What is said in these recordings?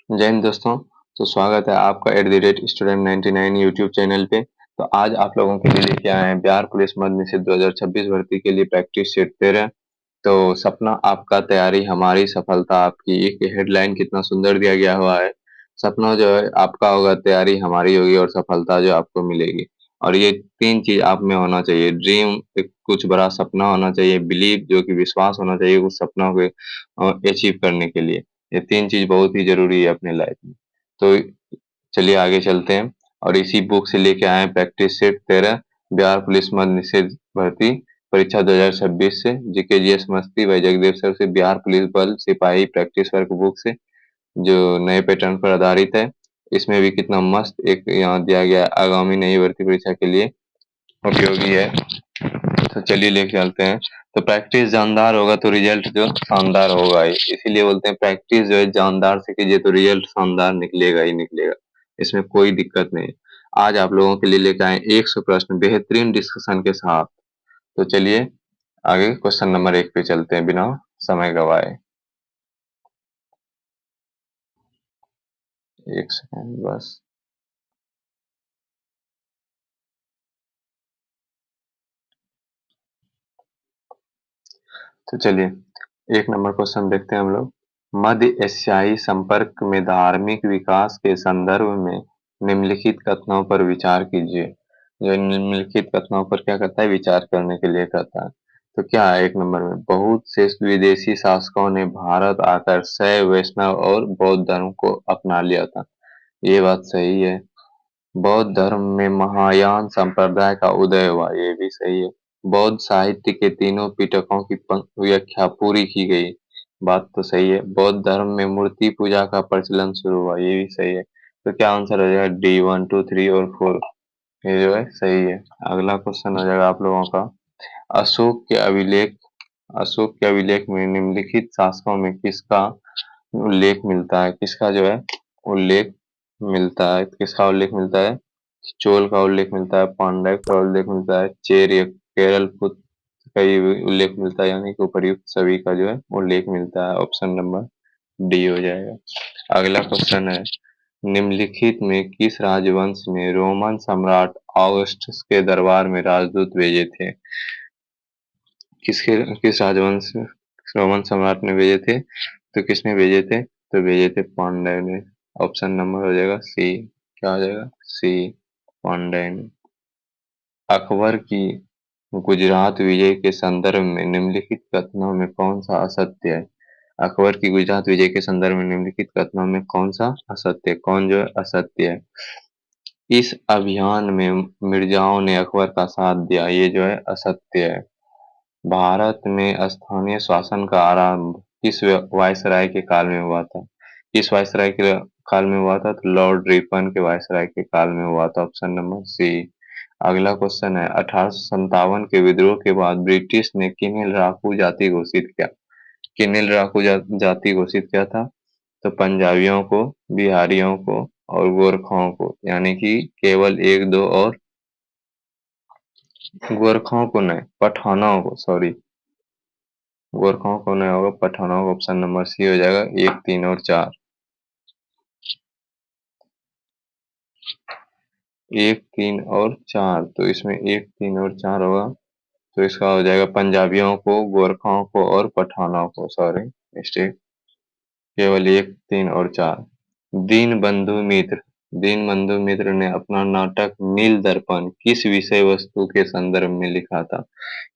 जय हिंद दोस्तों। तो स्वागत है आपका @स्टूडेंट 99 यूट्यूब चैनल पे। तो आज आप लोगों के लिए लेके आए हैं बिहार पुलिस मद्य निषेध 2026 भर्ती के लिए प्रैक्टिस सेट 13। तो सपना आपका, तैयारी हमारी, सफलता आपकी, एक हेडलाइन कितना सुंदर दिया गया हुआ है। सपना जो है आपका होगा, तैयारी हमारी होगी और सफलता जो आपको मिलेगी। और ये तीन चीज आप में होना चाहिए। ड्रीम, एक कुछ बड़ा सपना होना चाहिए। बिलीव, जो कि विश्वास होना चाहिए उस सपना को अचीव करने के लिए। ये तीन चीज बहुत ही जरूरी है अपने लाइफ में। तो चलिए आगे चलते हैं। और इसी बुक से लेके आए हैं प्रैक्टिस सेट 13, बिहार पुलिस मद्य निषेध भर्ती परीक्षा 2026 से। जीके जीएस मस्ती भाई जगदेव सर से, बिहार पुलिस बल सिपाही प्रैक्टिस वर्क बुक से, जो नए पैटर्न पर आधारित है। इसमें भी कितना मस्त एक यहाँ दिया गया है, आगामी नई भर्ती परीक्षा के लिए उपयोगी है। तो चलिए लेके चलते हैं। तो प्रैक्टिस जानदार होगा तो रिजल्ट जो शानदार होगा ही। इसीलिए बोलते हैं प्रैक्टिस जो है जानदार से कीजिए तो रिजल्ट शानदार निकलेगा ही निकलेगा। इसमें कोई दिक्कत नहीं। आज आप लोगों के लिए लेकर आए 100 प्रश्न बेहतरीन डिस्कशन के साथ। तो चलिए आगे क्वेश्चन नंबर 1 पे चलते हैं बिना समय गवाए। एक सेकंड बस। तो चलिए 1 नंबर क्वेश्चन देखते हैं हम लोग। मध्य एशियाई संपर्क में धार्मिक विकास के संदर्भ में निम्नलिखित कथनों पर विचार कीजिए। जो निम्नलिखित कथनों पर क्या करता है, विचार करने के लिए कहता है। तो क्या है 1 नंबर में, बहुत से विदेशी शासकों ने भारत आकर शैव, वैष्णव और बौद्ध धर्म को अपना लिया था। ये बात सही है। बौद्ध धर्म में महायान संप्रदाय का उदय हुआ, ये भी सही है। बौद्ध साहित्य के तीनों पिटकों की व्याख्या पूरी की गई, बात तो सही है। बौद्ध धर्म में मूर्ति पूजा का प्रचलन शुरू हुआ, ये भी सही है। तो क्या आंसर हो जाएगा, डी 1 2 3 और 4, ये जो है सही है। अगला क्वेश्चन हो जाएगा आप लोगों का। अशोक के अभिलेख अशोक के अभिलेख में निम्नलिखित शासकों में किसका उल्लेख मिलता है, किसका जो है उल्लेख मिलता है, किसका उल्लेख मिलता है? चोल का उल्लेख मिलता है, पांड्य का उल्लेख मिलता है, चेर या केरल पुत्र का ही उल्लेख मिलता है, यानी कि उपर्युक्त सभी का जो है उल्लेख मिलता है। ऑप्शन नंबर डी हो जाएगा। अगला क्वेश्चन है, निम्नलिखित में किस राजवंश ने रोमन सम्राट ऑगस्टस के दरबार में राजदूत भेजे थे? किस राजवंश रोमन सम्राट ने भेजे थे? तो किसने भेजे थे? तो भेजे थे पांड्य ने। ऑप्शन नंबर हो जाएगा सी। क्या हो जाएगा? सी, पांड्य ने। अकबर की गुजरात विजय के संदर्भ में निम्नलिखित कथनों में कौन सा असत्य है? अकबर की गुजरात विजय के संदर्भ में निम्नलिखित कथनों में कौन सा असत्य है? कौन जो है असत्य है? इस अभियान में मिर्जाओं ने अकबर का साथ दिया, ये जो है असत्य है। भारत में स्थानीय शासन का आरंभ किस वायसराय के काल में हुआ था? किस वायसराय के काल में हुआ था? तो लॉर्ड रिपन के वायसराय के काल में हुआ था। Option number C. अगला क्वेश्चन है, 1857 के विद्रोह के बाद ब्रिटिश ने किन्हीं लड़ाकू जाति घोषित किया? किन्हीं लड़ाकू जाति घोषित किया था? तो पंजाबियों को, बिहारियों को और गोरखाओं को, यानी कि केवल एक दो और गोरखाओं को नहीं, पठानों को, सॉरी, गोरखाओं को नहीं होगा, पठानों को। ऑप्शन नंबर सी हो जाएगा, 1 3 और 4। 1 3 और 4, तो इसमें 1 3 और 4 होगा। तो इसका हो जाएगा पंजाबियों को, गोरखाओं को और पठानों को, सॉरी मिस्टेक। केवल 1 3 और 4। दीनबंधु मित्र ने अपना नाटक नील दर्पण किस विषय वस्तु के संदर्भ में लिखा था?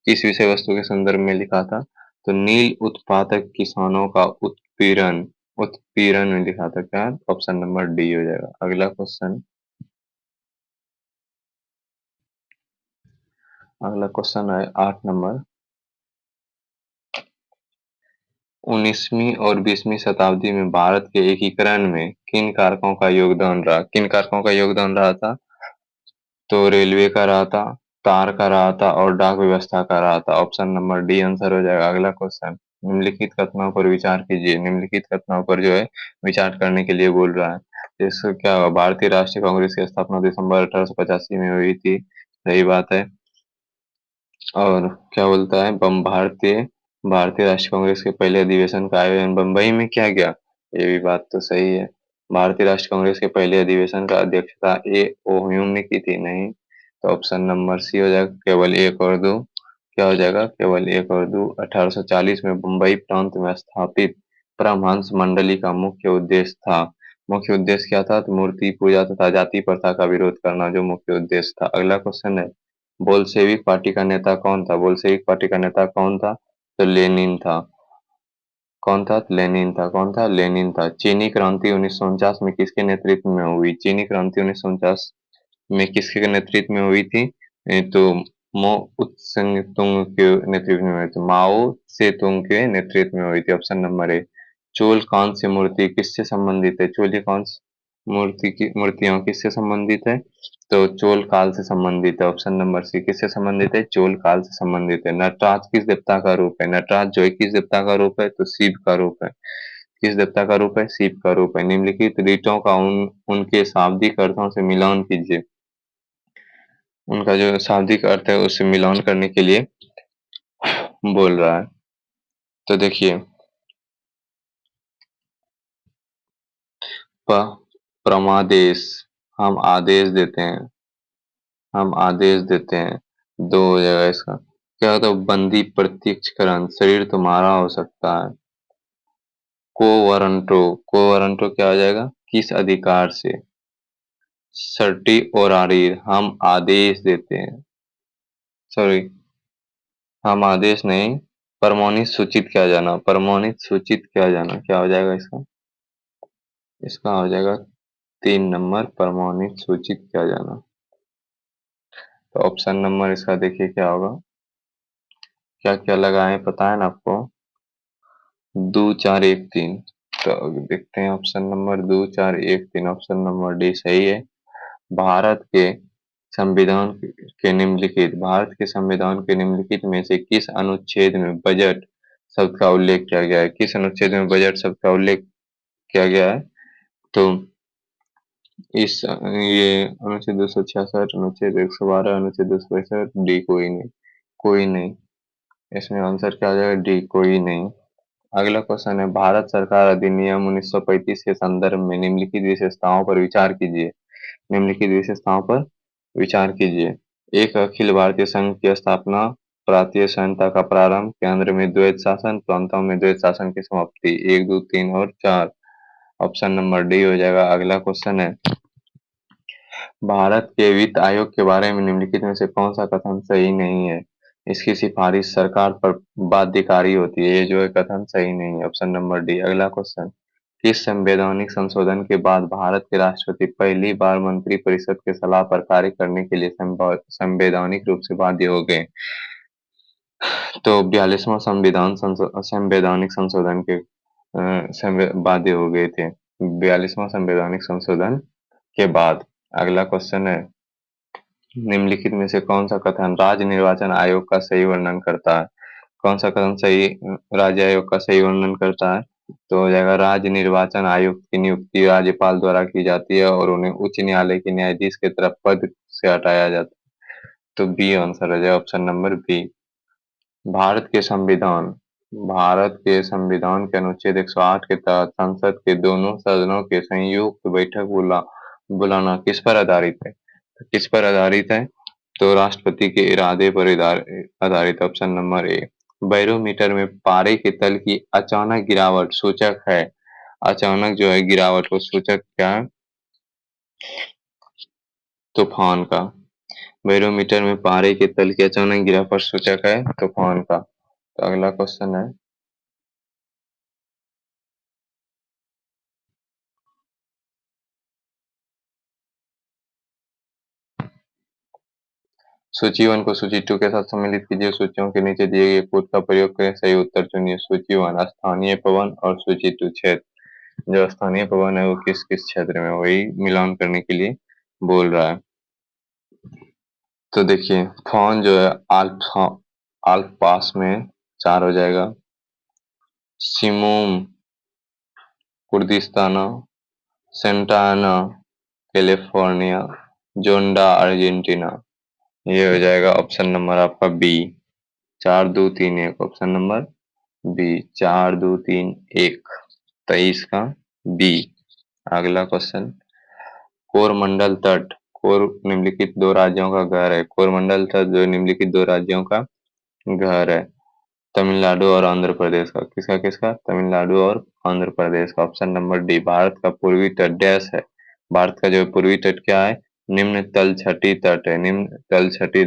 किस विषय वस्तु के संदर्भ में लिखा था? तो नील उत्पादक किसानों का उत्पीड़न, उत्पीड़न में लिखा था। क्या? ऑप्शन नंबर डी हो जाएगा। अगला क्वेश्चन। अगला क्वेश्चन है 8 नंबर। 19वीं और 20वीं शताब्दी में भारत के एकीकरण में किन कारकों का योगदान रहा? किन कारकों का योगदान रहा था? तो रेलवे का रहा था, तार का रहा था और डाक व्यवस्था का रहा था। ऑप्शन नंबर डी आंसर हो जाएगा। अगला क्वेश्चन, निम्नलिखित कथनों पर विचार कीजिए। निम्नलिखित कथनों पर जो है विचार करने के लिए बोल रहा है। तो इससे क्या हुआ, भारतीय राष्ट्रीय कांग्रेस की स्थापना दिसंबर 1885 में हुई थी, सही बात है। और क्या बोलता है, भारतीय भारतीय राष्ट्रीय कांग्रेस के पहले अधिवेशन का आयोजन बम्बई में किया गया, ये भी बात तो सही है। भारतीय राष्ट्रीय कांग्रेस के पहले अधिवेशन का अध्यक्षता ए ओ ह्यूम ने की थी? नहीं। तो ऑप्शन नंबर सी हो जाएगा केवल एक और दो। क्या हो जाएगा? केवल एक और दो। 1840 में बम्बई प्रांत में स्थापित परमहंस मंडली का मुख्य उद्देश्य क्या था? तो मूर्ति पूजा तथा जाति प्रथा का विरोध करना जो मुख्य उद्देश्य था। अगला क्वेश्चन है, बोल्शेविक पार्टी का नेता कौन था? बोल्शेविक पार्टी का नेता कौन था? तो लेनिन था। कौन था? लेनिन था। कौन था? लेनिन था। चीनी क्रांति 1949 में किसके नेतृत्व में हुई? चीनी क्रांति 1949 में किसके नेतृत्व में हुई थी? तो मो उत्संग के नेतृत्व में हुई थी। माओ से तुंग के नेतृत्व में हुई थी। ऑप्शन नंबर ए। चोल कांस्य से मूर्ति किससे संबंधित है? चोल कांस्य मूर्ति की मूर्तियां किससे संबंधित है? तो चोल काल से संबंधित है। Option number C. किससे संबंधित है? चोल काल से संबंधित है। नटराज किस देवता का रूप है? नटराज जो है किस देवता का रूप है? तो शिव का रूप है। किस देवता का रूप है? शिव का रूप है। निम्नलिखित रीतों का उनके शाब्दिक अर्थों से मिलान कीजिए। उनका जो शाब्दिक अर्थ है उससे मिलान करने के लिए बोल रहा है। तो देखिए, प प्रमादेश, हम आदेश देते हैं। हम आदेश देते हैं। दो हो जाएगा इसका। क्या होता है? बंदी प्रत्यक्षकरण, शरीर तुम्हारा हो सकता है। को वारंटो क्या हो जाएगा? किस अधिकार से? सर्टी और आरीर, हम आदेश देते हैं। सॉरी, हम आदेश नहीं, प्रमाणित सूचित किया जाना। प्रमाणित सूचित किया जाना क्या हो जाएगा इसका? इसका हो जाएगा 3 नंबर, प्रमाणित सूचित किया जाना। तो ऑप्शन नंबर इसका देखिए क्या होगा। क्या क्या लगाए पता है ना आपको? 2 4 1 3। तो देखते हैं option number 2 4 1 3। Option number D सही है। भारत के भारत के संविधान के निम्नलिखित में से किस अनुच्छेद में बजट शब्द का उल्लेख किया गया है? किस अनुच्छेद में बजट शब्द का उल्लेख किया गया है? तो ये अनुच्छेद 266, अनुच्छेद 112, अनुच्छेद 265, डी कोई नहीं। कोई नहीं। इसमें आंसर क्या आ जाएगा? डी कोई नहीं। अगला क्वेश्चन है, भारत सरकार अधिनियम 1935 के संदर्भ में निम्नलिखित विशेषताओं पर विचार कीजिए। निम्नलिखित विशेषताओं पर विचार कीजिए। एक, अखिल भारतीय संघ की स्थापना। प्रांतीय संहिता का प्रारंभ। केंद्र में द्वैत शासन, प्रांतों में द्वैत शासन की समाप्ति। 1 2 3 और 4। ऑप्शन नंबर डी हो जाएगा। अगला क्वेश्चन है, भारत के वित्त आयोग के बारे में निम्नलिखित में से कौन सा कथन सही नहीं है? इसकी सिफारिश सरकार पर बाध्यकारी होती है। ये जो है कथन सही नहीं है। Option number D. अगला क्वेश्चन, किस संवैधानिक संशोधन के बाद भारत के राष्ट्रपति पहली बार मंत्रिपरिषद के सलाह पर कार्य करने के लिए संवैधानिक रूप से बाध्य हो गए? तो 42वां संवैधानिक संशोधन के बाध्य हो गए थे। 42वां संवैधानिक संशोधन के बाद। अगला क्वेश्चन है, निम्नलिखित में से कौन सा कथन राज्य निर्वाचन आयोग का सही वर्णन करता है? कौन सा कथन सही राज्य आयोग का सही वर्णन करता है? तो हो जाएगा, राज्य निर्वाचन आयुक्त की नियुक्ति राज्यपाल द्वारा की जाती है और उन्हें उच्च न्यायालय के न्यायाधीश के तरफ पद से हटाया जाता है। तो बी आंसर हो जाएगा। Option number B. भारत के संविधान भारत के संविधान के अनुच्छेद 108 के तहत संसद के दोनों सदनों के संयुक्त बैठक बुलाना किस पर आधारित है? तो किस पर आधारित है? तो राष्ट्रपति के इरादे पर आधारित। ऑप्शन नंबर ए। बैरोमीटर में पारे के तल की अचानक गिरावट सूचक है। अचानक जो है गिरावट को सूचक क्या है? तूफान का। बैरोमीटर में पारे के तल की अचानक गिरावट सूचक है तूफान का। तो अगला क्वेश्चन है, सूची 1 को सूची 2 के साथ सम्मिलित कीजिए। सूचियों के नीचे दिए गए कोड का प्रयोग करें। सही उत्तर चुनिए। सूची 1 स्थानीय पवन और सूची 2 क्षेत्र। जो स्थानीय पवन है वो किस किस क्षेत्र में, वही मिलान करने के लिए बोल रहा है। तो देखिए, फोन जो है अल्फा पास में 4 हो जाएगा। सिमोम कुर्दिस्ताना, सेंटाना कैलिफोर्निया, जोंडा अर्जेंटीना। ये हो जाएगा ऑप्शन नंबर आपका बी। 4 2 3 1। Option number B. 4 2 3 1। 23 का बी। अगला क्वेश्चन, कोरमंडल तट, कोर निम्नलिखित दो राज्यों का घर है। कोरमंडल तट जो निम्नलिखित दो राज्यों का घर है, तमिलनाडु और आंध्र प्रदेश का। किसका किसका? तमिलनाडु और आंध्र प्रदेश का। ऑप्शन नंबर डी, भारत का पूर्वी तट डैश है। भारत का जो पूर्वी तट क्या है? निम्न तलछटी तट है। निम्न तलछटी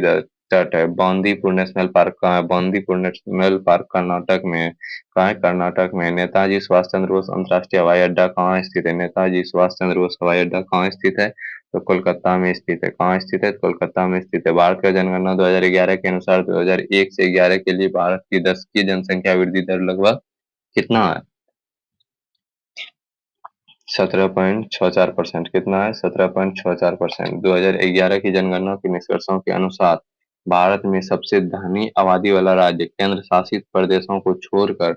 तट है। बांदीपुर नेशनल पार्क कहाँ है? बांदीपुर नेशनल पार्क कर्नाटक में है। कहाँ है? कर्नाटक में। नेताजी सुभाष चंद्र बोस अंतर्राष्ट्रीय हवाई अड्डा कहाँ स्थित है? नेताजी सुभाष चंद्र बोस हवाई अड्डा कहाँ स्थित है? तो कोलकाता में स्थित है। कहाँ स्थित है? कोलकाता में स्थित है। भारत का जनगणना 2011 के अनुसार 2001 से 11 के लिए भारत की 10 की जनसंख्या वृद्धि दर लगभग कितना है? 17.64%। कितना है? 17.64%। 2011 की जनगणना के निष्कर्षों के अनुसार भारत में सबसे धनी आबादी वाला राज्य केंद्र शासित प्रदेशों को छोड़कर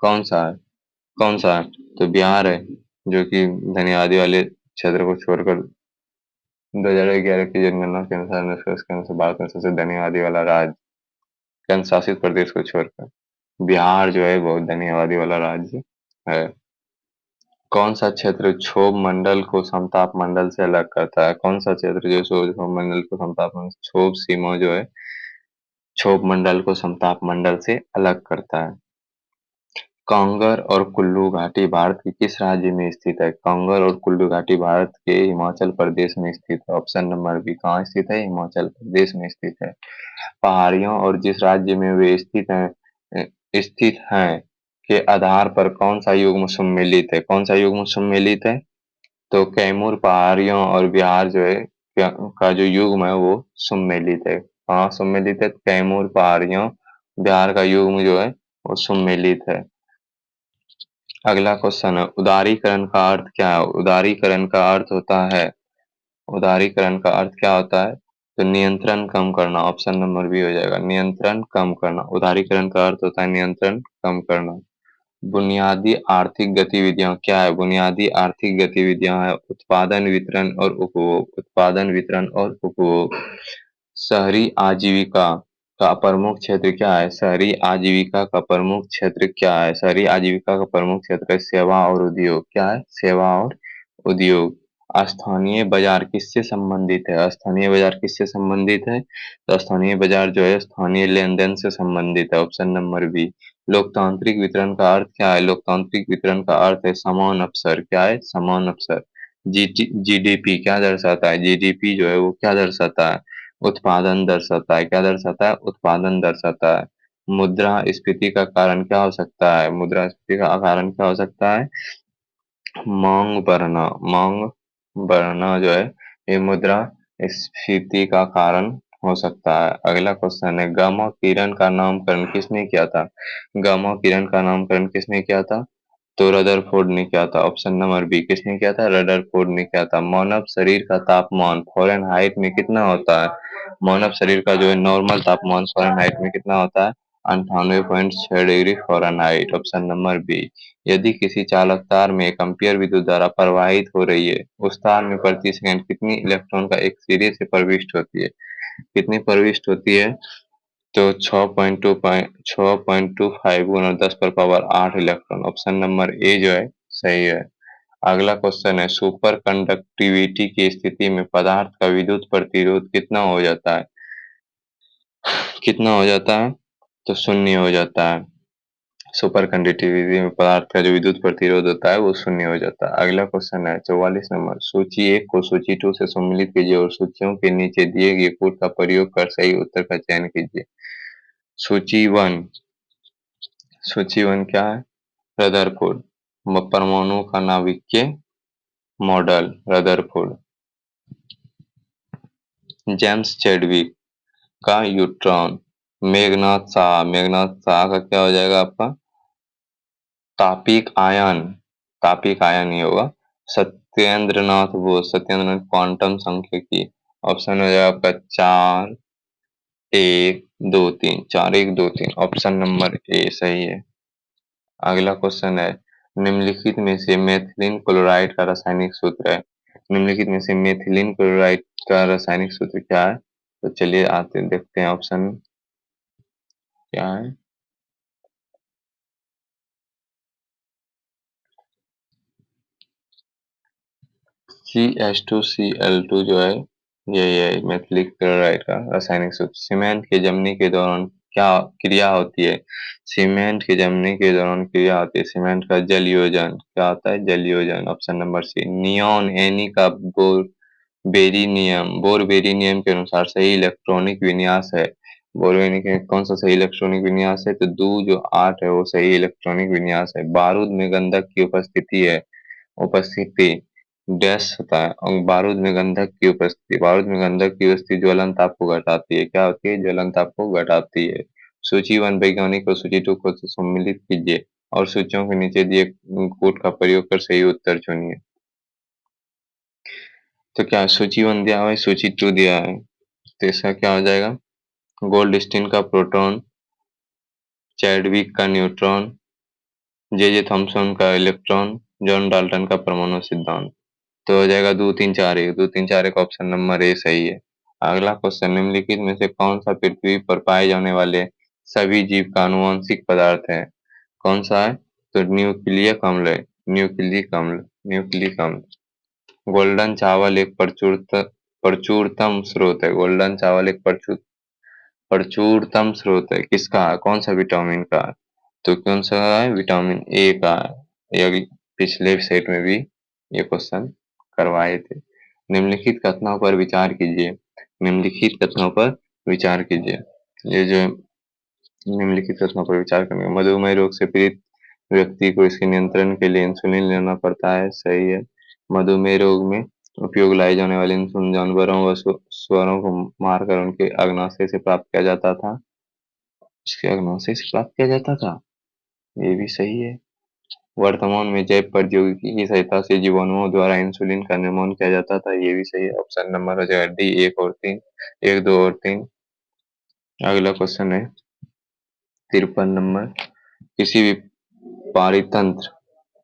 कौन सा है? कौन सा है? तो बिहार है, जो कि धनी आबादी वाले क्षेत्र को छोड़कर 2011 की जनगणना के अनुसार निष्कर्ष के अनुसार भारत में सबसे धनी आबादी वाला राज्य केंद्र शासित प्रदेश को छोड़कर बिहार जो है बहुत धनी आबादी वाला राज्य है। कौन सा क्षेत्र क्षोभ मंडल को समताप मंडल से अलग करता है? कौन सा क्षेत्र जो क्षोभ मंडल को समताप मंडल, क्षोभ सीमा जो है क्षोभ मंडल को समताप मंडल से अलग करता है? कांगर और कुल्लू घाटी भारत के किस राज्य में स्थित है? कांगर और कुल्लू घाटी भारत के हिमाचल प्रदेश में स्थित है। ऑप्शन नंबर बी, कहाँ स्थित है? हिमाचल प्रदेश में स्थित है। पहाड़ियों और जिस राज्य में वे स्थित हैं के आधार पर कौन सा युग्म सम्मिलित है? कौन सा युग्म सम्मिलित है? तो कैमूर पहाड़ियों और बिहार जो है का जो युग्म है वो सम्मिलित है। कहाँ सम्मिलित है? कैमूर पहाड़ियों बिहार का युग्म जो है वो सम्मिलित है। अगला क्वेश्चन है, उदारीकरण का अर्थ क्या है? उदारीकरण का अर्थ होता है, उदारीकरण का अर्थ क्या होता है? तो नियंत्रण कम करना। ऑप्शन नंबर बी हो जाएगा, नियंत्रण कम करना। उदारीकरण का अर्थ होता है नियंत्रण कम करना। बुनियादी आर्थिक गतिविधियां क्या है? बुनियादी आर्थिक गतिविधियां है उत्पादन, वितरण और उपभोग। उत्पादन, वितरण और उपभोग। शहरी आजीविका का प्रमुख क्षेत्र क्या है? शहरी आजीविका का प्रमुख क्षेत्र क्या है? शहरी आजीविका का प्रमुख क्षेत्र है सेवा और उद्योग। क्या है? सेवा और उद्योग। स्थानीय बाजार किससे संबंधित है? स्थानीय बाजार किससे संबंधित है? तो स्थानीय बाजार जो है स्थानीय लेन देन से संबंधित है। Option number B. लोकतांत्रिक वितरण का अर्थ क्या है? लोकतांत्रिक वितरण का अर्थ है समान अवसर। क्या है? समान अवसर। जीडीपी क्या दर्शाता है? जीडीपी जो है वो क्या दर्शाता है? उत्पादन दर्शाता है। क्या दर्शाता है? उत्पादन दर्शाता है। मुद्रास्फीति का कारण क्या हो सकता है? मुद्रास्फीति का कारण क्या हो सकता है? मांग बढ़ना। मांग बढ़ना जो है ये मुद्रा स्फीति का कारण हो सकता है। अगला क्वेश्चन है, गामा किरण का नामकरण किसने किया था? गामा किरण का नामकरण किसने किया था? तो रदरफोर्ड ने किया था। ऑप्शन नंबर बी, किसने किया था? रदरफोर्ड ने किया था। मानव शरीर का तापमान फ़ारेनहाइट में कितना होता है? मानव शरीर का जो है नॉर्मल तापमान फ़ारेनहाइट में कितना होता है? 98.6 degree Fahrenheit. Option number B. यदि किसी चालक तार में एक एम्पीयर विद्युत धारा प्रवाहित हो रही है, उस तार में प्रति सेकंड कितनी इलेक्ट्रॉन का एक सिरे से प्रविष्ट होती है? कितनी प्रविष्ट होती है? तो 6.25 गुना 10 पर पावर 8 इलेक्ट्रॉन। ऑप्शन नंबर ए जो है सही है। अगला क्वेश्चन है, सुपर कंडक्टिविटी की स्थिति में पदार्थ का विद्युत प्रतिरोध कितना हो जाता है? कितना हो जाता है? तो शून्य हो जाता है। सुपर कंडक्टिविटी में पदार्थ का जो विद्युत प्रतिरोध होता है वो शून्य हो जाता है। अगला क्वेश्चन है 44 नंबर, सूची 1 को सूची 2 से सम्मिलित कीजिए और सूचियों के नीचे दिए गए कोड का प्रयोग कर सही उत्तर का चयन कीजिए। सूची 1, सूची 1 क्या है? रदरफोर्ड, परमाणु का नाभिकीय मॉडल रदरफोर्ड। जेम्स चैडविक का न्यूट्रॉन। मेघनाथ साहा, मेघनाथ साहा का क्या हो जाएगा आपका? तापिक आयन, तापिक आयन ही होगा। सत्येंद्र नाथ बोस, सत्येंद्र नाथ क्वांटम सांख्यिकी। ऑप्शन हो जाएगा आपका 4 1 2 3, 4 1 2 3। ऑप्शन नंबर ए सही है। अगला क्वेश्चन है, निम्नलिखित में से मेथिलीन क्लोराइड का रासायनिक सूत्र है। निम्नलिखित में से मेथिलीन क्लोराइड का रासायनिक सूत्र क्या है? तो चलिए आते देखते हैं ऑप्शन क्या है। CH2Cl2 जो है यही है मेथिलिक क्लोराइड का रासायनिक सूत्र। सीमेंट के जमने के दौरान क्या क्रिया होती है? सीमेंट के जमने के दौरान क्रिया होती है सीमेंट का जल योजन। क्या होता है? जल योजन। Option number C. नियॉन एनी का बोरबेरी नियम के अनुसार सही इलेक्ट्रॉनिक विन्यास है। बोरबेरी के कौन सा सही इलेक्ट्रॉनिक विन्यास है? तो 2 जो 8 है वो सही इलेक्ट्रॉनिक विन्यास है। बारूद में गंधक की उपस्थिति डैश होता है और बारूद में गंधक की उपस्थिति। बारूद में गंधक की उपस्थिति ज्वलन ताप को घटाती है। क्या होती है? ज्वलन ताप को घटाती है। सूची 1 वैज्ञानिक और सूची 2 को सम्मिलित कीजिए और सूचियों के नीचे दिए कोड का प्रयोग कर सही उत्तर चुनिए। तो क्या सूची 1 दिया हुआ है, सूची 2 दिया है, तो इसका क्या हो जाएगा? गोल्डस्टीन का प्रोटॉन, चैडविक का न्यूट्रॉन, जे थॉमसन का इलेक्ट्रॉन, जॉन डाल्टन का परमाणु सिद्धांत। तो हो जाएगा 2 3 4 1 ऑप्शन नंबर ए सही है। अगला क्वेश्चन, निम्नलिखित में से कौन सा पृथ्वी पर पाए जाने वाले सभी जीव का आनुवंशिक पदार्थ है? कौन सा है? तो न्यूक्लियक अम्ल है। न्यूक्लिक अम्ल। गोल्डन चावल एक प्रचुरतम स्रोत है। गोल्डन चावल एक प्रचुरतम स्रोत है किसका? कौन सा विटामिन का? तो कौन सा है? विटामिन ए का है। ये पिछले सेट में भी ये क्वेश्चन करवाए थे। निम्नलिखित कथनों पर विचार कीजिए। निम्नलिखित कथनों पर विचार कीजिए। ये जो निम्नलिखित कथनों पर विचार करेंगे। मधुमेह रोग से पीड़ित व्यक्ति को इसके नियंत्रण के लिए इंसुलिन लेना पड़ता है। सही है। मधुमेह रोग में उपयोग लाई जाने वाली इंसुलिन जानवरों व सूअरों को मारकर उनके अग्नाशय से प्राप्त किया जाता था। इसके अग्नाशय से प्राप्त किया जाता था, ये भी सही है। वर्तमान में जैव प्रौद्योगिकी की सहायता से जीवाणुओं द्वारा इंसुलिन का निर्माण किया जाता था। ये भी सही है। ऑप्शन नंबर हो जाएगा डी 1 2 और 3। अगला क्वेश्चन है 53 नंबर। किसी भी पारितंत्र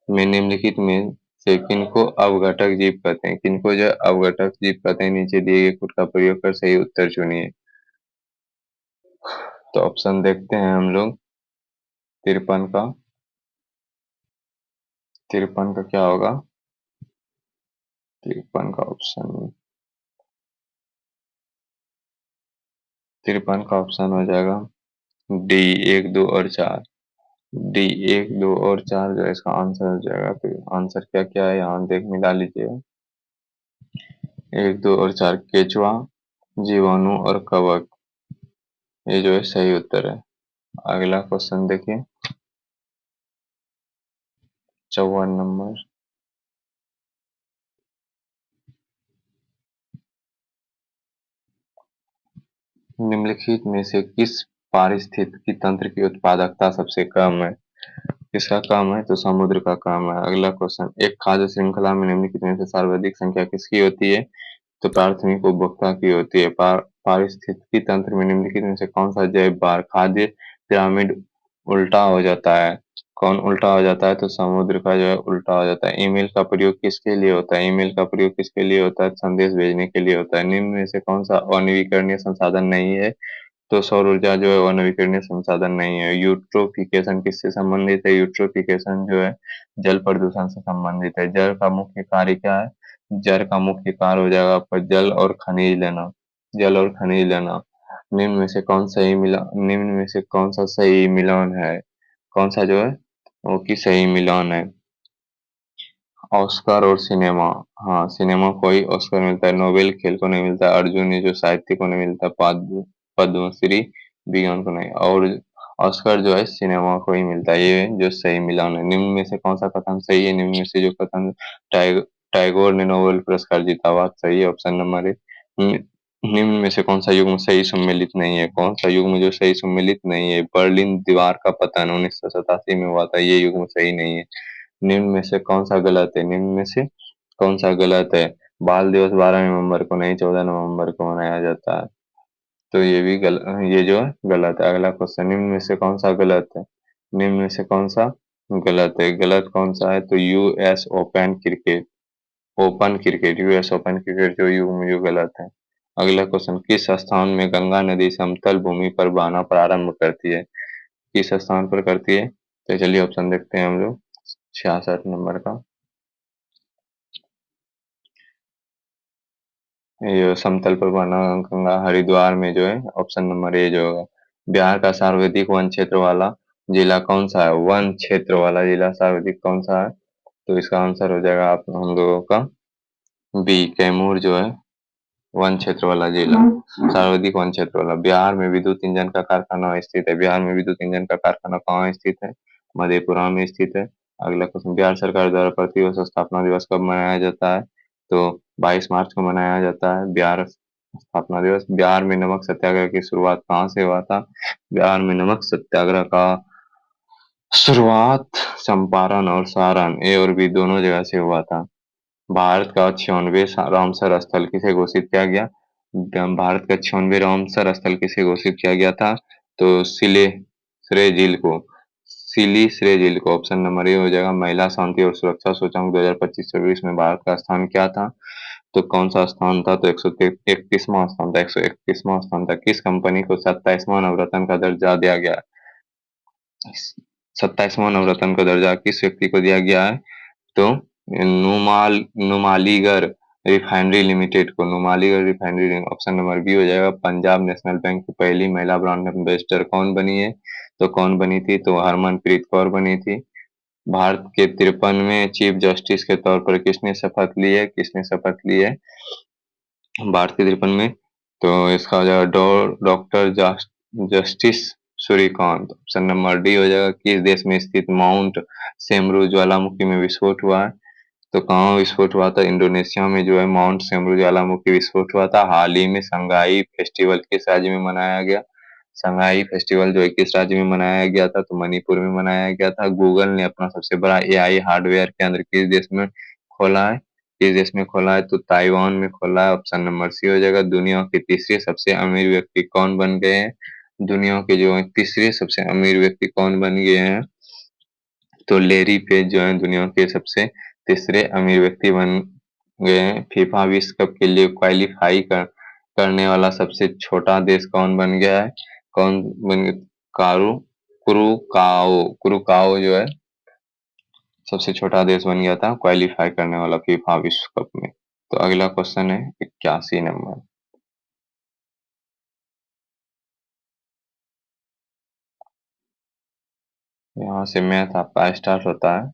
में निम्नलिखित में से किनको अवघटक जीव कहते हैं? किनको जो अवघटक जीव कहते हैं? नीचे दिए गए कोड का प्रयोग कर सही उत्तर चुनिए। तो ऑप्शन देखते हैं हम लोग। 53 का 53 का क्या होगा? 53 का ऑप्शन 53 का ऑप्शन हो जाएगा डी 1 2 और 4। डी 1 2 और 4 जो है इसका आंसर हो जाएगा। तो आंसर क्या क्या है यहाँ देख मिला लीजिए। 1 2 और 4 केचुआ, जीवाणु और कवक, ये जो है सही उत्तर है। अगला क्वेश्चन देखिए 54 नंबर। निम्नलिखित में से किस पारिस्थितिकी तंत्र की उत्पादकता सबसे कम है? किसका कम है? तो समुद्र का कम है। अगला क्वेश्चन, एक खाद्य श्रृंखला में निम्नलिखित में से सर्वाधिक संख्या किसकी होती है? तो प्राथमिक उपभोक्ता की होती है। पारिस्थितिकी तंत्र में निम्नलिखित में से कौन सा जैव बार खाद्य पिरामिड उल्टा हो जाता है? कौन उल्टा हो जाता है? तो समुद्र का जो है उल्टा हो जाता है। ईमेल का प्रयोग किसके लिए होता है? ईमेल का प्रयोग किसके लिए होता है? संदेश भेजने के लिए होता है। निम्न में से कौन सा अनवीकरणीय संसाधन नहीं है? तो सौर ऊर्जा जो है अनवीकरणीय संसाधन नहीं है। यूट्रोफिकेशन किससे संबंधित है? यूट्रोफिकेशन जो है जल प्रदूषण से संबंधित है। जल का मुख्य कार्य क्या है? जल का मुख्य कार्य हो जाएगा आपका जल और खनिज लेना। जल और खनिज लेना। निम्न में से कौन सा सही मिलान है? कौन सा जो है वो की सही मिलान है? ऑस्कर और सिनेमा। हाँ, सिनेमा को ही ऑस्कर मिलता है, नोबेल खेल को नहीं मिलता, अर्जुन जो साहित्य को नहीं मिलता, पद्मश्री विज्ञान को नहीं, और ऑस्कर जो है सिनेमा को ही मिलता है। ये जो सही मिलान है। निम्न में से कौन सा कथन सही है? निम्न में से जो कथन टैगोर ने नोबेल पुरस्कार जीता हुआ सही है। ऑप्शन नंबर ए। निम्न में से कौन सा युग्म सही सम्मिलित नहीं है? कौन सा युग्म जो सही सम्मिलित नहीं है? बर्लिन दीवार का पतन 1987 में हुआ था, ये युग्म सही नहीं है। निम्न में से कौन सा गलत है? निम्न में से कौन सा गलत है? बाल दिवस 12 नवंबर को नहीं 14 नवंबर को मनाया जाता है। तो ये भी ये जो है गलत है। अगला क्वेश्चन, निम्न में से कौन सा गलत है? निम्न में से कौन सा गलत है? गलत कौन सा है? तो यूएस ओपन क्रिकेट जो जो गलत है। अगला क्वेश्चन, किस स्थान में गंगा नदी समतल भूमि पर बहना प्रारंभ करती है? किस स्थान पर करती है? तो चलिए ऑप्शन देखते हैं हम लोग। 66 नंबर का ये समतल पर बना गंगा हरिद्वार में जो है ऑप्शन नंबर ए जो होगा। बिहार का सर्वाधिक वन क्षेत्र वाला जिला कौन सा है? वन क्षेत्र वाला जिला सर्वाधिक कौन सा है? तो इसका आंसर हो जाएगा आप हम लोगों का बी, कैमूर जो है वन क्षेत्र वाला जिला, सर्वाधिक वन क्षेत्र वाला। बिहार में विद्युत इंजन का कारखाना स्थित है। बिहार में विद्युत इंजन का कारखाना कहाँ स्थित है? मधेपुरा में स्थित है। अगला क्वेश्चन, बिहार सरकार द्वारा प्रतिवर्ष स्थापना दिवस कब मनाया जाता है? तो 22 मार्च को मनाया जाता है बिहार स्थापना दिवस। बिहार में नमक सत्याग्रह की शुरुआत कहाँ से हुआ था? बिहार में नमक सत्याग्रह का शुरुआत चंपारण और सारण, ए और बी दोनों जगह से हुआ था। भारत का 96वें रामसर स्थल किसे घोषित किया गया? भारत का 96वें रामसर स्थल किसे घोषित किया गया था? तो सिले झील को, सिली झील को। ऑप्शन नंबर ए हो जाएगा। महिला शांति और सुरक्षा सूचकांक 2025-26 में भारत का स्थान क्या था? तो कौन सा स्थान था? तो 131वां स्थान था। 131वां स्थान था। किस कंपनी को 27वां नवरत्न का दर्जा दिया गया? 27वां नवरत्न का दर्जा किस व्यक्ति को दिया गया है? तो नुमालीगढ़ रिफाइनरी लिमिटेड को, Numaligarh refinery. Option number B हो जाएगा। पंजाब नेशनल बैंक की पहली महिला ब्रांड एम्बेसडर कौन बनी है? तो कौन बनी थी? तो हरमनप्रीत कौर बनी थी। भारत के 53वें चीफ जस्टिस के तौर पर किसने शपथ ली है? किसने शपथ ली है भारत के 53 में? तो इसका हो जाएगा doctor justice Suryakant. Option number D हो जाएगा। किस देश में स्थित माउंट सेमरू ज्वालामुखी में विस्फोट हुआ है? तो कहाँ विस्फोट हुआ था? इंडोनेशिया में जो है माउंट सेमरू ज्वालामुखी विस्फोट हुआ था। हाल ही में संगाई फेस्टिवल किस राज्य में मनाया गया? संगाई फेस्टिवल जो है किस राज्य में मनाया गया था? तो मणिपुर में मनाया गया था। गूगल ने अपना सबसे बड़ा एआई हार्डवेयर केंद्र किस देश में खोला है? किस देश में खोला है? तो ताइवान में खोला है। ऑप्शन नंबर सी हो जाएगा। दुनिया के तीसरे सबसे अमीर व्यक्ति कौन बन गए हैं? दुनिया के जो है तीसरे सबसे अमीर व्यक्ति कौन बन गए हैं? तो लेरी पेज जो है दुनिया के सबसे तीसरे अमीर व्यक्ति बन गए हैं। फीफा विश्व कप के लिए क्वालिफाई करने वाला सबसे छोटा देश कौन बन गया है? कौन बन कारू कुरुकाओ जो है सबसे छोटा देश बन गया था क्वालिफाई करने वाला फीफा विश्व कप में। तो अगला क्वेश्चन है 81 नंबर। यहाँ से मैथ आपका स्टार्ट होता है,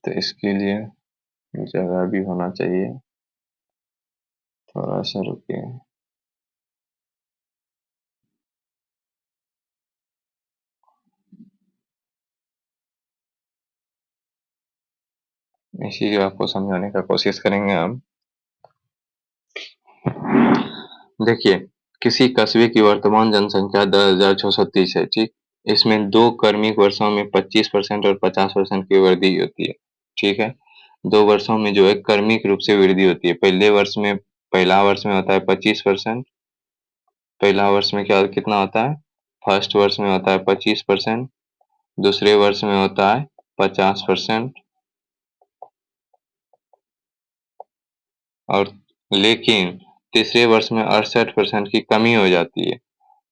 तो इसके लिए जगह भी होना चाहिए। थोड़ा सा रुकिए। इसी आपको समझाने का कोशिश करेंगे हम। देखिए, किसी कस्बे की वर्तमान जनसंख्या 10,630 है, ठीक? इसमें 2 क्रमिक वर्षों में 25% और 50% की वृद्धि होती है, ठीक है? 2 वर्षों में जो है क्रमिक रूप से वृद्धि होती है। पहला वर्ष में होता है 25%। पहला वर्ष में क्या कितना होता है? फर्स्ट वर्ष में होता है 25%। दूसरे वर्ष में होता है 50%। और लेकिन तीसरे वर्ष में 68% की कमी हो जाती है।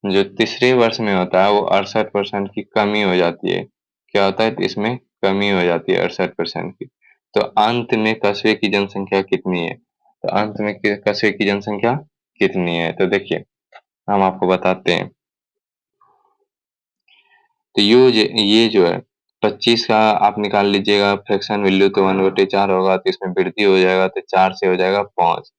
जो तीसरे वर्ष में होता है वो 68% की कमी हो जाती है। क्या होता है? इसमें कमी हो जाती है 68% की। तो अंत में कस्बे की जनसंख्या कितनी है? तो अंत में कस्बे की जनसंख्या कितनी है? तो देखिए, हम आपको बताते हैं। तो ये जो है 25 का आप निकाल लीजिएगा फ्रैक्शन वैल्यू, तो 1/4 होगा। तो इसमें वृद्धि हो जाएगा, तो 4 से हो जाएगा 5।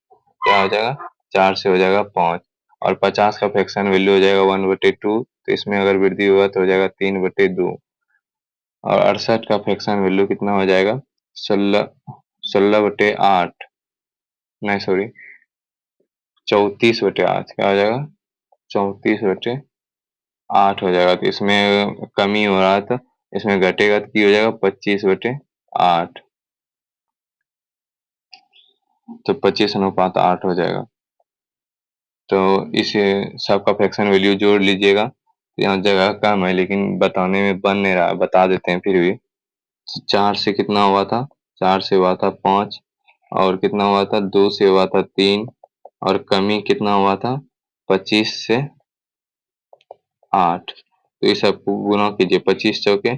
क्या हो जाएगा? 4 से हो जाएगा 5। और 50 का फ्रैक्शन वैल्यू हो जाएगा 1/2। तो इसमें अगर वृद्धि हुआ तो हो जाएगा 3/2। और 68 का फ्रैक्शन वैल्यू कितना हो जाएगा? 16/8। नहीं सॉरी, 34/8। क्या हो जाएगा? 34/8 हो जाएगा। तो इसमें कमी हो रहा था, इसमें घटेगा तो की हो जाएगा 25/8। तो 25/8 हो जाएगा। तो इस सबका फ्रैक्शन वैल्यू जोड़ लीजिएगा। यहाँ जगह कम है लेकिन बताने में बन नहीं रहा, बता देते हैं फिर भी। 4 से कितना हुआ था? 4 से हुआ था 5। और कितना हुआ था? 2 से हुआ था 3। और कमी कितना हुआ था? 25 से 8। तो ये सब गुना कीजिए। 25 चौके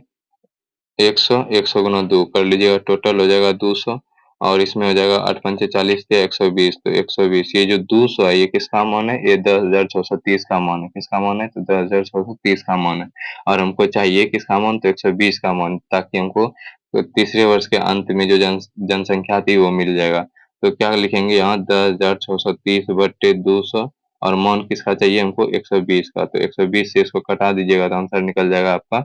100, 100 गुना 2 कर लीजिएगा, टोटल हो जाएगा 200। और इसमें हो जाएगा 8 पंचे 40 थे 120, तो 120 ये जो 200 है ये किसका मान है? ये 10,630 का मान है। किसका मान है? तो 10,630 का मान है। और हमको चाहिए किसका मान? तो 120 का मान, ताकि हमको तो तीसरे वर्ष के अंत में जो जनसंख्या थी वो मिल जाएगा। तो क्या लिखेंगे यहाँ? 10,630 बट्टे 200 और मान किसका चाहिए हमको? 120 का। तो 120 से इसको कटा दीजिएगा तो आंसर निकल जाएगा आपका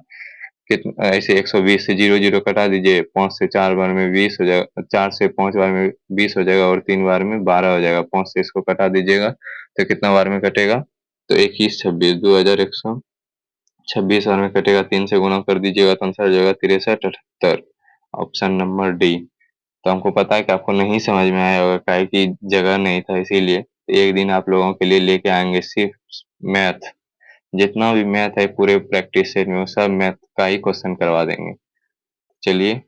कितना? ऐसे 120 से 0 कटा दीजिए, 5 से 4 बार में 20 हो जाएगा, 4 से 5 बार में 20 हो जाएगा और 3 बार में 12 हो जाएगा। 5 से इसको कटा दीजिएगा तो कितना बार में कटेगा? तो 21 26 2126 बार में कटेगा। 3 से गुणा कर दीजिएगा तो आंसर आ जाएगा 6378। Option number D. तो हमको पता है कि आपको नहीं समझ में आया होगा, काहे कि जगह नहीं था इसीलिए। तो एक दिन आप लोगों के लिए लेके आएंगे सिर्फ मैथ, जितना भी मैथ है पूरे प्रैक्टिस सेट में वो सब मैथ का ही क्वेश्चन करवा देंगे। चलिए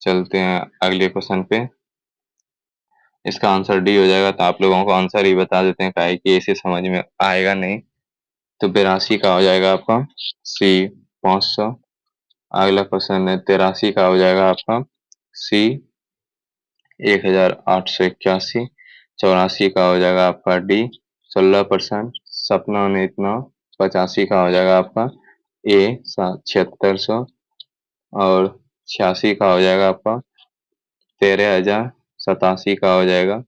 चलते हैं अगले क्वेश्चन पे। इसका आंसर डी हो जाएगा, तो आप लोगों को आंसर ही बता देते हैं काहे कि ऐसे समझ में आएगा नहीं। तो 82 का हो जाएगा आपका सी 500। अगला क्वेश्चन है 83 का हो जाएगा आपका सी 1881। 84 का हो जाएगा आपका डी 16%। सपना ने इतना। 85 का हो जाएगा आपका ए 7600। और 86 का हो जाएगा आपका 13,000। 87 का हो जाएगा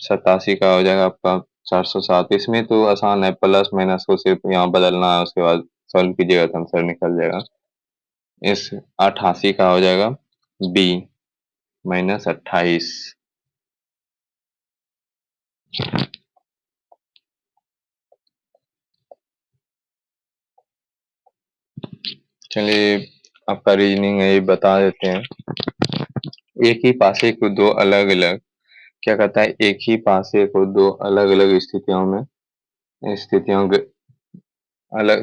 87 का हो जाएगा आपका 407। इसमें तो आसान है, प्लस माइनस को सिर्फ यहाँ बदलना है, उसके बाद सॉल्व कीजिएगा तो आंसर निकल जाएगा। इस 88 का हो जाएगा बी -28। चलिए आपका रीजनिंग है ये बता देते हैं। एक ही पासे को दो अलग अलग, क्या कहता है, एक ही पासे को दो अलग अलग स्थितियों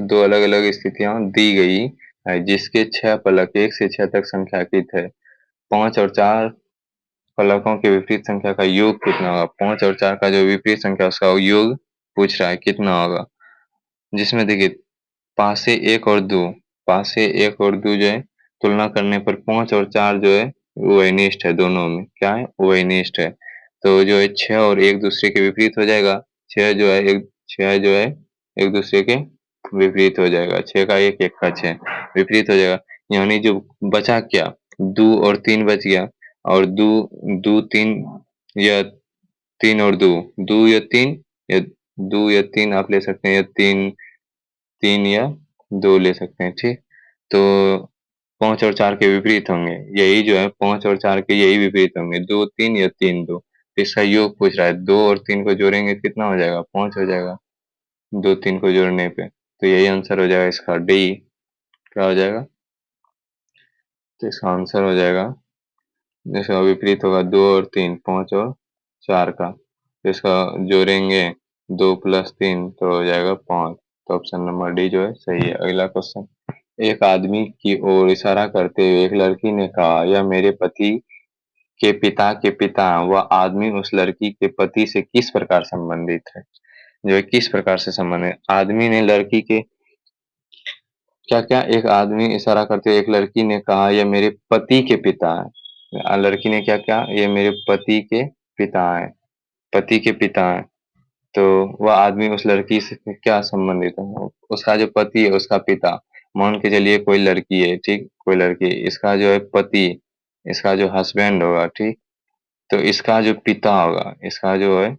दो अलग अलग स्थितियां दी गई है, जिसके 6 फलक 1 से 6 तक संख्याकित है। 5 और 4 फलकों के विपरीत संख्या का योग कितना होगा? 5 और 4 का जो विपरीत संख्या उसका योग पूछ रहा है कितना होगा। जिसमें देखिए पासे 1 और 2, पासे 1 और 2 जो है तुलना करने पर 5 और 4 जो है वो अनिष्ट है, दोनों में क्या है? वो अनिष्ट है। तो जो है 6 और 1 दूसरे के विपरीत हो जाएगा। 6 जो है एक दूसरे के विपरीत हो जाएगा। 6 का 1, 1 का 6 विपरीत हो जाएगा। यानी जो बचा क्या? 2 और 3 बच गया। और 2 2 3 या 3 और 2 2 या 3 या 2 या 3 आप ले सकते हैं, या 3 3 या 2 ले सकते हैं, ठीक। तो 5 और 4 के विपरीत होंगे, यही जो है 5 और 4 के यही विपरीत होंगे, 2 3 या 3 2। इसका योग पूछ रहा है, 2 और 3 को जोड़ेंगे कितना हो जाएगा? 5 हो जाएगा 2 3 को जोड़ने पे। तो यही आंसर हो जाएगा इसका डी। क्या हो जाएगा? तो इसका आंसर हो जाएगा, जैसे विपरीत होगा 2 और 3, 5 और 4 का, तो इसका जोड़ेंगे 2 + 3 तो हो जाएगा 5। तो ऑप्शन नंबर डी जो है सही है। अगला क्वेश्चन। एक आदमी की ओर इशारा करते हुए एक लड़की ने कहा, यह मेरे पति के पिता हैं। वह आदमी उस लड़की के पति से किस प्रकार संबंधित है? जो है किस प्रकार से संबंधित? आदमी ने लड़की के क्या क्या, एक आदमी इशारा करते हुए एक लड़की ने कहा, यह मेरे पति के पिता है। लड़की ने क्या क्या? ये मेरे पति के पिता हैं, पति के पिता हैं। तो वह आदमी उस लड़की से क्या संबंधित है? उसका जो पति है उसका पिता। मान के चलिए कोई लड़की है, ठीक, कोई लड़की, इसका जो है पति, इसका जो हस्बैंड होगा, ठीक। तो इसका जो पिता होगा, इसका जो है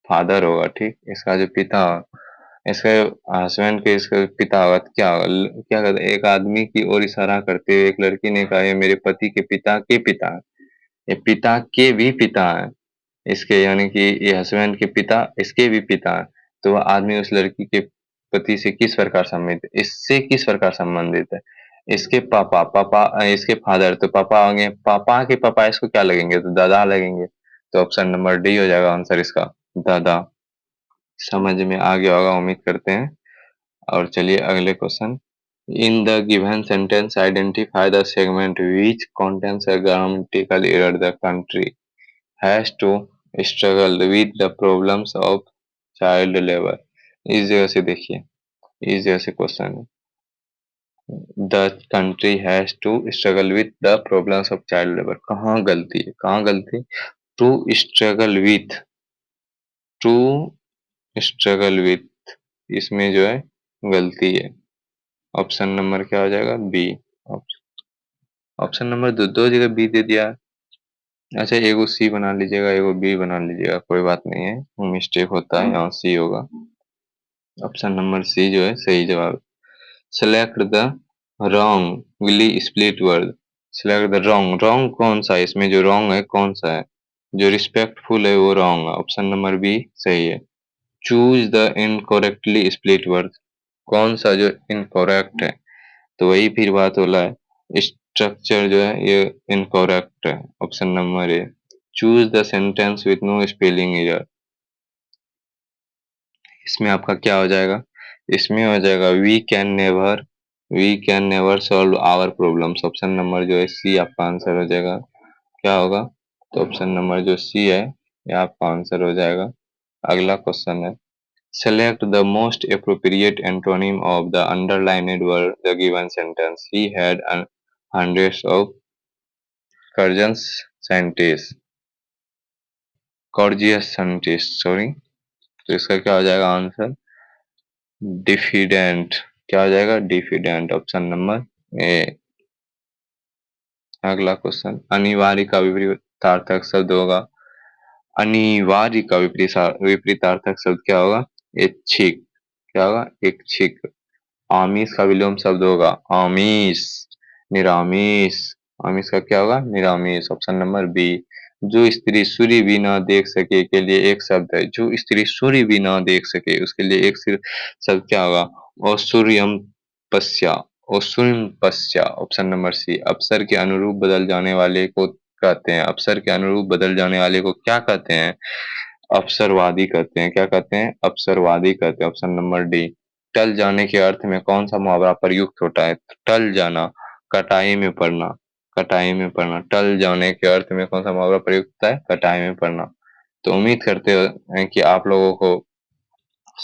फादर होगा, ठीक। इसका जो पिता, इसका हस्बैंड के इसका पिता होगा तो क्या होगा? क्या कहते हैं, एक आदमी की ओर इशारा करते हुए एक लड़की ने कहा, ये मेरे पति के पिता है। ये पिता के भी पिता है इसके, यानी कि ये हस्बैंड के पिता इसके भी पिता हैं। तो वह आदमी उस लड़की के पति से किस प्रकार संबंधित है? इससे किस प्रकार संबंधित है? इसके पापा, इसके फादर, तो पापा होंगे, पापा के पापा इसको क्या लगेंगे? तो दादा लगेंगे। तो ऑप्शन नंबर डी हो जाएगा आंसर इसका, दादा। समझ में आ गया होगा उम्मीद करते हैं। और चलिए अगले question. In the given sentence identify the segment which contains a grammatical error the country has to struggle with the problems of child labor। इस जगह से देखिए, इस जगह से क्वेश्चन है। The country has to struggle with the problems of child labour. कहाँ गलती है, कहाँ गलती? To struggle with, to struggle with, इसमें जो है गलती है। ऑप्शन नंबर क्या हो जाएगा? बी। ऑप्शन नंबर दो जगह बी दे दिया। अच्छा, एगो सी बना लीजिएगा, एगो बी बना लीजिएगा, कोई बात नहीं है, मिस्टेक होता है, यहाँ सी होगा। ऑप्शन नंबर सी जो है सही जवाब। Select the wrongly split word. Select the wrong, wrong कौन सा है इसमें? जो रॉन्ग है कौन सा है? जो रिस्पेक्टफुल है वो रॉन्ग है, ऑप्शन नंबर बी सही है। Choose the incorrectly split word. कौन सा जो इनकोरेक्ट है? तो वही फिर बात होला है, स्ट्रक्चर जो है ये इनकोरेक्ट है, option number A. Choose the sentence with no spelling error. इसमें आपका क्या हो जाएगा? इसमें हो जाएगा we can never solve our problems. Option number जो है सी आपका आंसर हो जाएगा। क्या होगा? तो ऑप्शन नंबर जो सी है ये आपका आंसर हो जाएगा। अगला क्वेश्चन है, select the most appropriate antonym of the underlined word the given sentence. He had hundreds of courteous scientists, courteous scientists, sorry। तो इसका क्या हो जाएगा आंसर? डिफिडेंट। क्या हो जाएगा? डिफिडेंट, ऑप्शन नंबर ए। अगला क्वेश्चन, अनिवार्य का विपरीतार्थक शब्द होगा। अनिवार्य का विपरीतार्थक शब्द क्या होगा? ऐच्छिक। क्या होगा? ऐच्छिक। आमिष का विलोम शब्द होगा आमिष, निरामिष। आमिष का क्या होगा? निरामिष, ऑप्शन नंबर बी। जो स्त्री सूर्य भी ना देख सके के लिए एक शब्द है। जो स्त्री सूर्य भी ना देख सके उसके लिए एक सिर्फ शब्द क्या होगा? औसूर्यम पश्या, औसूर्यम पश्या, ऑप्शन नंबर सी। अवसर के अनुरूप बदल जाने वाले को कहते हैं, अवसर के अनुरूप बदल जाने वाले को क्या कहते हैं? अवसरवादी कहते हैं। क्या कहते हैं? अवसरवादी कहते हैं, ऑप्शन नंबर डी। टल जाने के अर्थ में कौन सा मुहावरा प्रयुक्त होता है? टल जाना, कटाई में पड़ना, कटाई में पड़ना। टल जाने के अर्थ में कौन सा मुहावरा प्रयुक्त होता है? कटाई में पड़ना। तो उम्मीद करते हैं कि आप लोगों को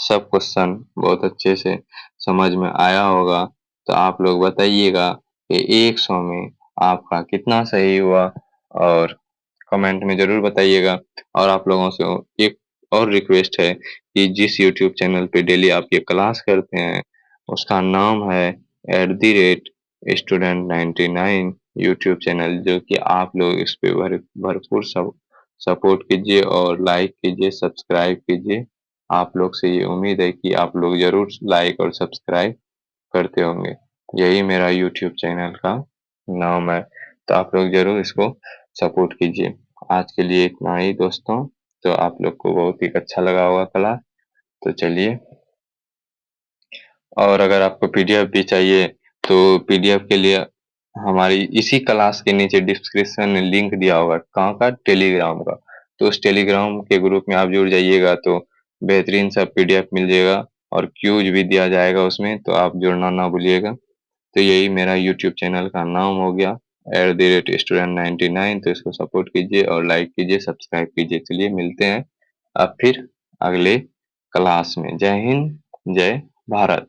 सब क्वेश्चन बहुत अच्छे से समझ में आया होगा। तो आप लोग बताइएगा कि 100 में आपका कितना सही हुआ, और कमेंट में जरूर बताइएगा। और आप लोगों से एक और रिक्वेस्ट है कि जिस यूट्यूब चैनल पे डेली आप ये क्लास करते हैं उसका नाम है @student99 यूट्यूब चैनल, जो कि आप लोग इस पे भरपूर सपोर्ट कीजिए और लाइक कीजिए, सब्सक्राइब कीजिए। आप लोग से ये उम्मीद है कि आप लोग जरूर लाइक और सब्सक्राइब करते होंगे। यही मेरा यूट्यूब चैनल का नाम है, तो आप लोग जरूर इसको सपोर्ट कीजिए। आज के लिए इतना ही दोस्तों। तो आप लोग को बहुत ही अच्छा लगा होगा क्लास। तो चलिए, और अगर आपको पीडीएफ भी चाहिए तो पीडीएफ के लिए हमारी इसी क्लास के नीचे डिस्क्रिप्शन में लिंक दिया होगा। कहाँ का? टेलीग्राम का। तो उस टेलीग्राम के ग्रुप में आप जुड़ जाइएगा तो बेहतरीन सा पीडीएफ मिल जाएगा और क्यूज भी दिया जाएगा उसमें, तो आप जुड़ना ना भूलिएगा। तो यही मेरा यूट्यूब चैनल का नाम हो गया @student99। तो इसको सपोर्ट कीजिए और लाइक कीजिए, सब्सक्राइब कीजिए। चलिए मिलते हैं अब फिर अगले क्लास में। जय हिंद, जय भारत।